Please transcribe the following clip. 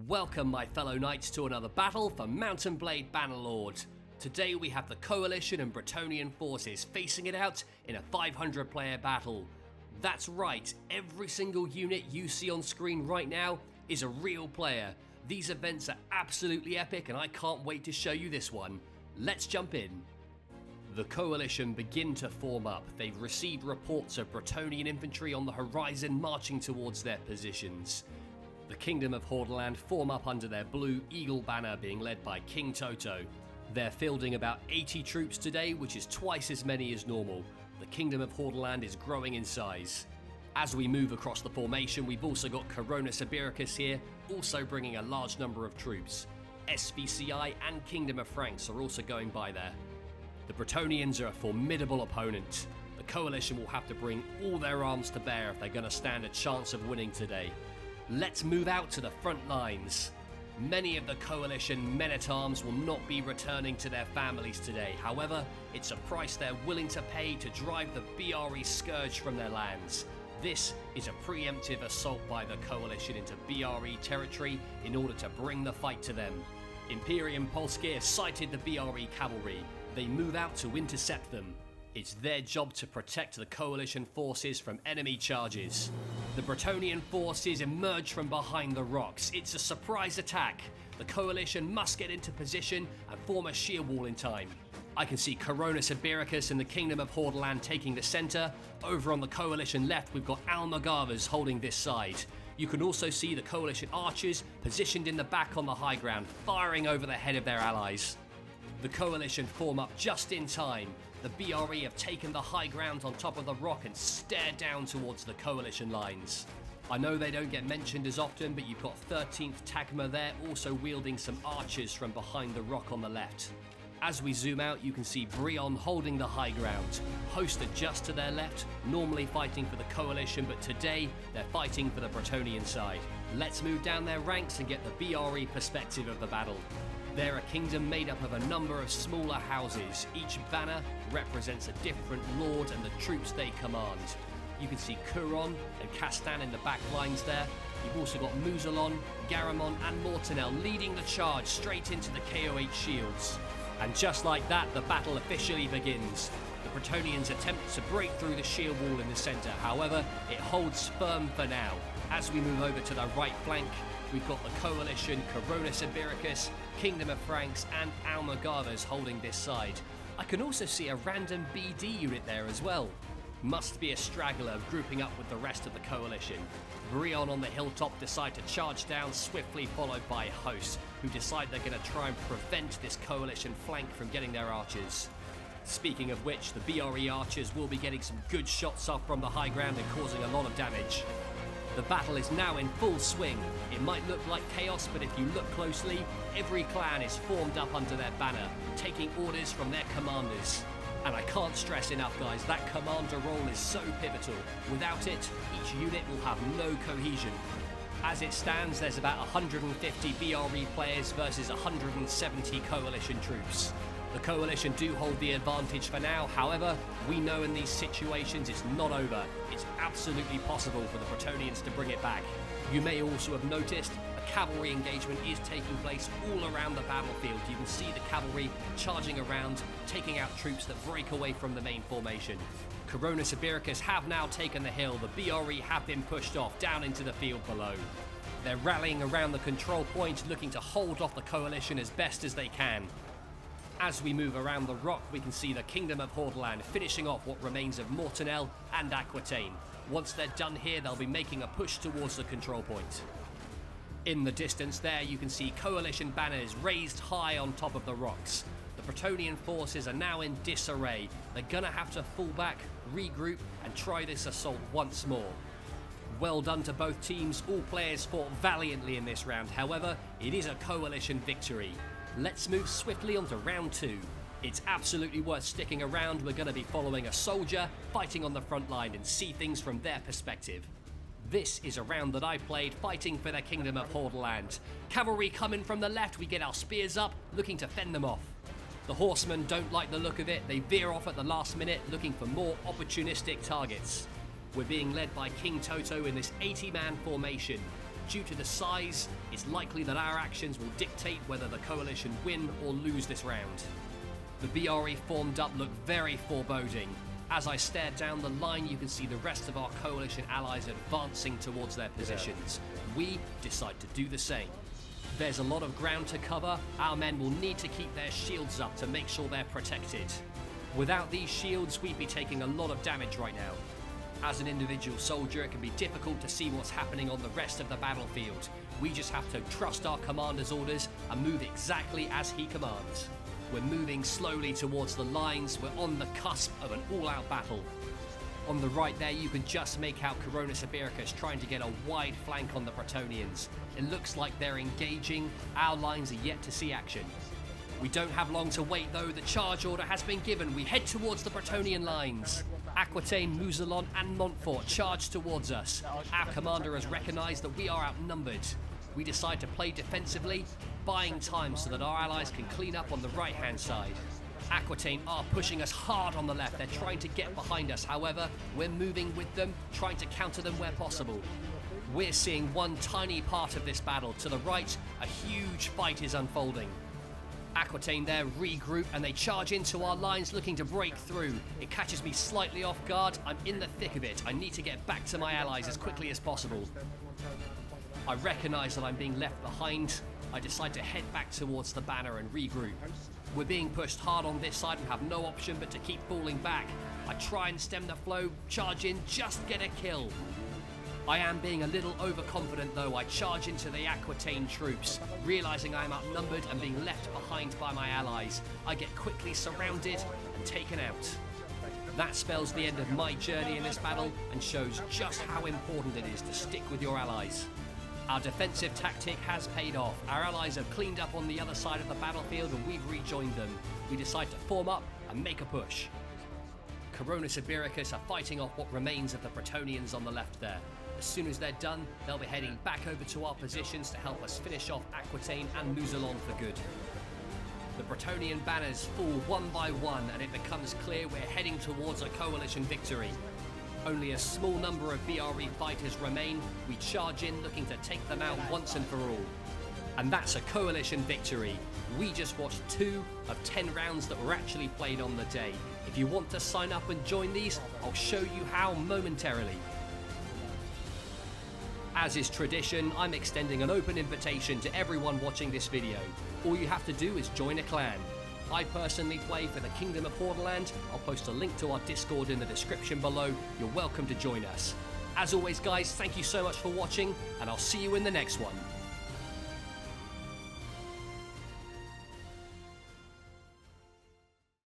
Welcome my fellow knights to another battle for Mount Blade Bannerlord. Today we have the Coalition and Bretonnian forces facing it out in a 500 player battle. That's right, every single unit you see on screen right now is a real player. These events are absolutely epic and I can't wait to show you this one. Let's jump in. The Coalition begin to form up. They've received reports of Bretonnian infantry on the horizon marching towards their positions. The Kingdom of Hordaland form up under their blue eagle banner being led by King Toto. They're fielding about 80 troops today, which is twice as many as normal. The Kingdom of Hordaland is growing in size. As we move across the formation, we've also got Coronis Ibiricus here, also bringing a large number of troops. SVCI and Kingdom of Franks are also going by there. The Bretonnians are a formidable opponent. The Coalition will have to bring all their arms to bear if they're going to stand a chance of winning today. Let's move out to the front lines. Many of the Coalition men-at-arms will not be returning to their families today. However, it's a price they're willing to pay to drive the BRE scourge from their lands. This is a preemptive assault by the Coalition into BRE territory in order to bring the fight to them. Imperium Polskir sighted the BRE cavalry. They move out to intercept them. It's their job to protect the Coalition forces from enemy charges. The Bretonnian forces emerge from behind the rocks. It's a surprise attack. The Coalition must get into position and form a sheer wall in time. I can see Coronis Ibiricus and the Kingdom of Hordaland taking the centre. Over on the Coalition left, we've got Almagavers holding this side. You can also see the Coalition archers positioned in the back on the high ground, firing over the head of their allies. The Coalition form up just in time. The BRE have taken the high ground on top of the rock and stare down towards the Coalition lines. I know they don't get mentioned as often, but you've got 13th Tagma there also wielding some archers from behind the rock on the left. As we zoom out, you can see Brion holding the high ground. Host are just to their left, normally fighting for the Coalition, but today they're fighting for the Bretonnian side. Let's move down their ranks and get the BRE perspective of the battle. They're a kingdom made up of a number of smaller houses. Each banner represents a different lord and the troops they command. You can see Curon and Castan in the back lines there. You've also got Musalon, Garamond and Mortanel leading the charge straight into the KOH shields. And just like that, the battle officially begins. The Bretonnians attempt to break through the shield wall in the centre, however, it holds firm for now. As we move over to the right flank, we've got the Coalition, Coronis Ibiricus, Kingdom of Franks and Almagavers holding this side. I can also see a random BD unit there as well. Must be a straggler grouping up with the rest of the Coalition. Brion on the hilltop decide to charge down, swiftly followed by Host, who decide they're going to try and prevent this Coalition flank from getting their archers. Speaking of which, the BRE archers will be getting some good shots off from the high ground and causing a lot of damage. The battle is now in full swing. It might look like chaos, but if you look closely, every clan is formed up under their banner, taking orders from their commanders. And I can't stress enough, guys, that commander role is so pivotal. Without it, each unit will have no cohesion. As it stands, there's about 150 BRE players versus 170 Coalition troops. The Coalition do hold the advantage for now, however, we know in these situations it's not over. It's absolutely possible for the Bretonnians to bring it back. You may also have noticed a cavalry engagement is taking place all around the battlefield. You can see the cavalry charging around, taking out troops that break away from the main formation. Coronis Ibiricus have now taken the hill, the BRE have been pushed off down into the field below. They're rallying around the control point, looking to hold off the Coalition as best as they can. As we move around the rock, we can see the Kingdom of Hordaland finishing off what remains of Mortanel and Aquitaine. Once they're done here, they'll be making a push towards the control point. In the distance there, you can see Coalition banners raised high on top of the rocks. The Bretonnian forces are now in disarray. They're gonna have to fall back, regroup, and try this assault once more. Well done to both teams. All players fought valiantly in this round. However, it is a Coalition victory. Let's move swiftly on to round 2. It's absolutely worth sticking around. We're going to be following a soldier fighting on the front line and see things from their perspective. This is a round that I played fighting for the Kingdom of Hordaland. Cavalry coming from the left, we get our spears up, looking to fend them off. The horsemen don't like the look of it. They veer off at the last minute, looking for more opportunistic targets. We're being led by King Toto in this 80-man formation. due to the size, it's likely that our actions will dictate whether the coalition win or lose this round. The BRE formed up look very foreboding. As I stare down the line, you can see the rest of our coalition allies advancing towards their positions. We decide to do the same. There's a lot of ground to cover. Our men will need to keep their shields up to make sure they're protected. Without these shields, we'd be taking a lot of damage right now. As an individual soldier, it can be difficult to see what's happening on the rest of the battlefield. We just have to trust our commander's orders and move exactly as he commands. We're moving slowly towards the lines. We're on the cusp of an all-out battle. On the right there, you can just make out Coronis Ibericus trying to get a wide flank on the Bretonnians. It looks like they're engaging. Our lines are yet to see action. We don't have long to wait though. The charge order has been given. We head towards the Bretonnian lines. Aquitaine, Mousillon and Montfort charge towards us. Our commander has recognised that we are outnumbered. We decide to play defensively, buying time so that our allies can clean up on the right-hand side. Aquitaine are pushing us hard on the left. They're trying to get behind us. However, we're moving with them, trying to counter them where possible. We're seeing one tiny part of this battle. To the right, a huge fight is unfolding. Aquitaine there regroup and they charge into our lines looking to break through. It catches me slightly off guard. I'm in the thick of it. I need to get back to my allies as quickly as possible. I recognise that I'm being left behind. I decide to head back towards the banner and regroup. We're being pushed hard on this side and have no option but to keep falling back. I try and stem the flow, charge in, just get a kill. I am being a little overconfident though. I charge into the Aquitaine troops, realising I am outnumbered and being left behind by my allies. I get quickly surrounded and taken out. That spells the end of my journey in this battle and shows just how important it is to stick with your allies. Our defensive tactic has paid off. Our allies have cleaned up on the other side of the battlefield and we've rejoined them. We decide to form up and make a push. Coronis Ibericus are fighting off what remains of the Bretonnians on the left there. As soon as they're done, they'll be heading back over to our positions to help us finish off Aquitaine and Mousillon for good. The Bretonnian banners fall one by one and it becomes clear we're heading towards a coalition victory. Only a small number of BRE fighters remain. We charge in looking to take them out once and for all. And that's a coalition victory. We just watched 2 of 10 rounds that were actually played on the day. If you want to sign up and join these, I'll show you how momentarily. As is tradition, I'm extending an open invitation to everyone watching this video. All you have to do is join a clan. I personally play for the Kingdom of Hordaland. I'll post a link to our Discord in the description below. You're welcome to join us. As always guys, thank you so much for watching and I'll see you in the next one.